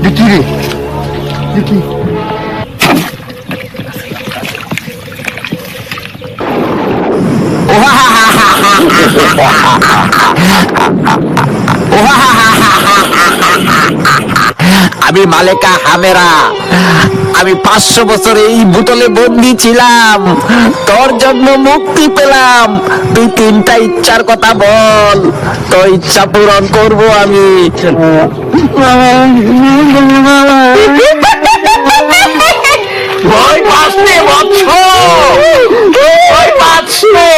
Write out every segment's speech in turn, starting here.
দেখি রে, দেখি। আমি মালেকা হামেরা, আমি 500 বছর এই বোতলে বন্দি ছিলাম, তোর জন্য মুক্তি পেলাম। তুই 3টা ইচ্ছার কথা বল, তোর ইচ্ছা পূরণ করব আমি। ভয় পাসনে বৎস, ভয় পাসনে।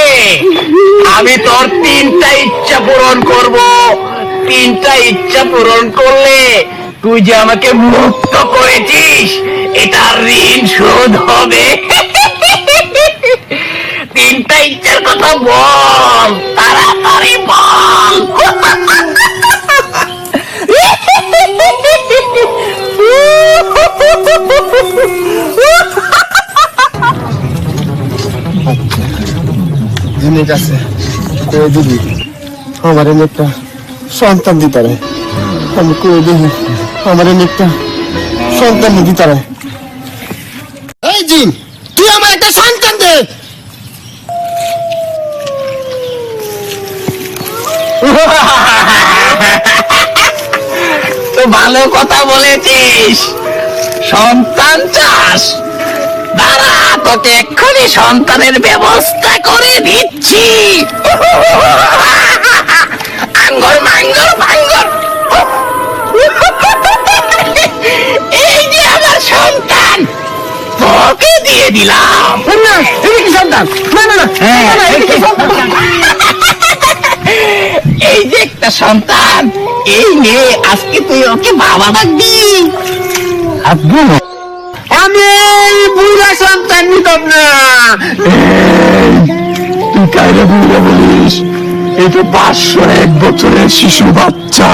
আমি তোর 3টা ইচ্ছা পূরণ করব। 3টা ইচ্ছা পূরণ করলে তুই যে আমাকে মুক্ত করেছিস এটার ঋণ শোধ হবে। 3টা ইচ্ছার কথা বল, তাড়াতাড়ি বল। জিনিস আছে, কয়ে দিবি আমার একটা সন্তান দিতে পারে। আমি কয়ে দিবি আমার একটা সন্তান দিতে পারে। এই জিন, তুই আমার একটা সন্তান দে। তো ভালো কথা বলেছিস, সন্তান চাস? দাঁড়া, তোকে এক্ষুনি সন্তানের ব্যবস্থা করে দিচ্ছি। আঙ্গর মাঙ্গর ভাঙ্গর, এই যে আমার সন্তান, তোকে দিয়ে দিলাম। না, এটা কি সন্তান? না না না, এটা কি সন্তান? এই যে একটা সন্তান, এই নে, আজকে তুই ওকে বাবা ডাকবি। আব্বু, আমি এই বুড়া সন্তান নিতাম না। তুই কাইরে বুড়া বলিস? এটা 501 বছরের শিশু বাচ্চা,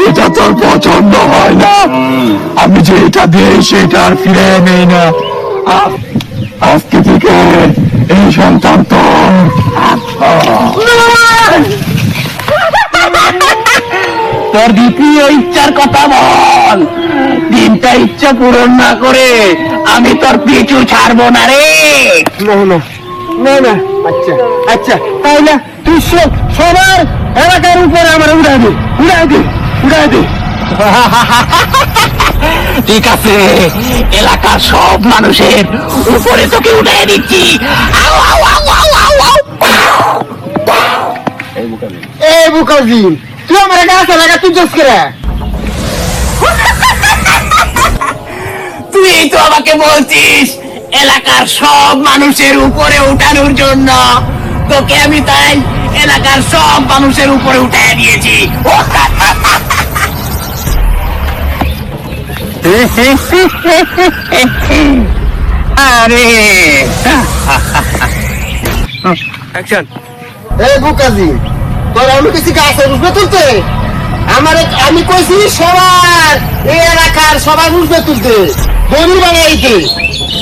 এটা তোর পছন্দ হয় না। আমি যে এটা দিই সেটা আর ফিরে নেই না। আজকে থেকে এই সন্তান তোর। তোর দ্বিতীয় ইচ্ছার কথা বল। 3টা ইচ্ছা পূরণ না করে আমি তোর পিছু ছাড়বো না রে। না না না না, আচ্ছা আচ্ছা, তাইলে তুই সবার এলাকার উপরে আমার উড়াই দে, উড়াই দে, উড়াই দে। ঠিক আছে, এলাকার সব মানুষের উপরে তোকে উঠে দিচ্ছি। আউ, আউ, আউ, আউ, আউ, আউ। এই বুকাজিন, তুই আমার গাছ এলাকা তুই জোস করে। তুই তো আমাকে বলছিস এলাকার সব মানুষের উপরে উঠানোর জন্য, তোকে আমি তাই এলাকার সব মানুষের উপরে উঠে দিয়েছি। আরে অ্যাকশন। এই বুকাজিন, তোর আমি কিছু গাছ বুঝবে তুলতে? আমি কইছি সবার এই এলাকার সবার বুঝবে তুলতে, বন্ধু বানাইতে।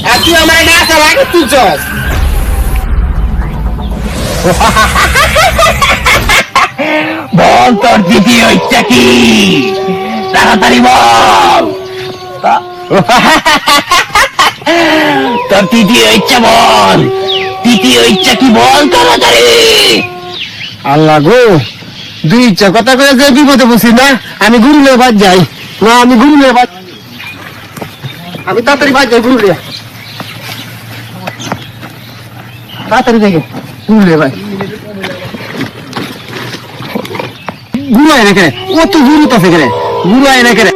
আর তুই আমার গাছ এলাকা তুলছস। বল তোর দ্বিতীয় ইচ্ছা কি, তাড়াতাড়ি বল। তোর তৃতীয় ইচ্ছা বল, তৃতীয় ইচ্ছা কি বল তাড়াতাড়ি। আল্লাহ গো, 2 ইচ্ছা কথা করে যে বিপদে বসি না। আমি গুরুলে বাদ যাই না, আমি গুরুলে বাদ, আমি তাড়াতাড়ি বাদ যাই গুরুলে, তাড়াতাড়ি থেকে গুরুলে ভাই। গুরু আয় না কেন, ও তো গুরু তো কেন, গুরু আয় না কেন।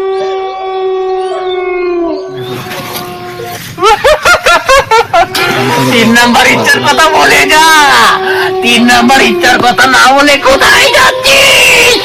3 নাম্বার ইচ্ছার কথা বলে যা। 3 নাম্বার ইচ্ছার কথা না বলে কোথায় যাচ্ছিস?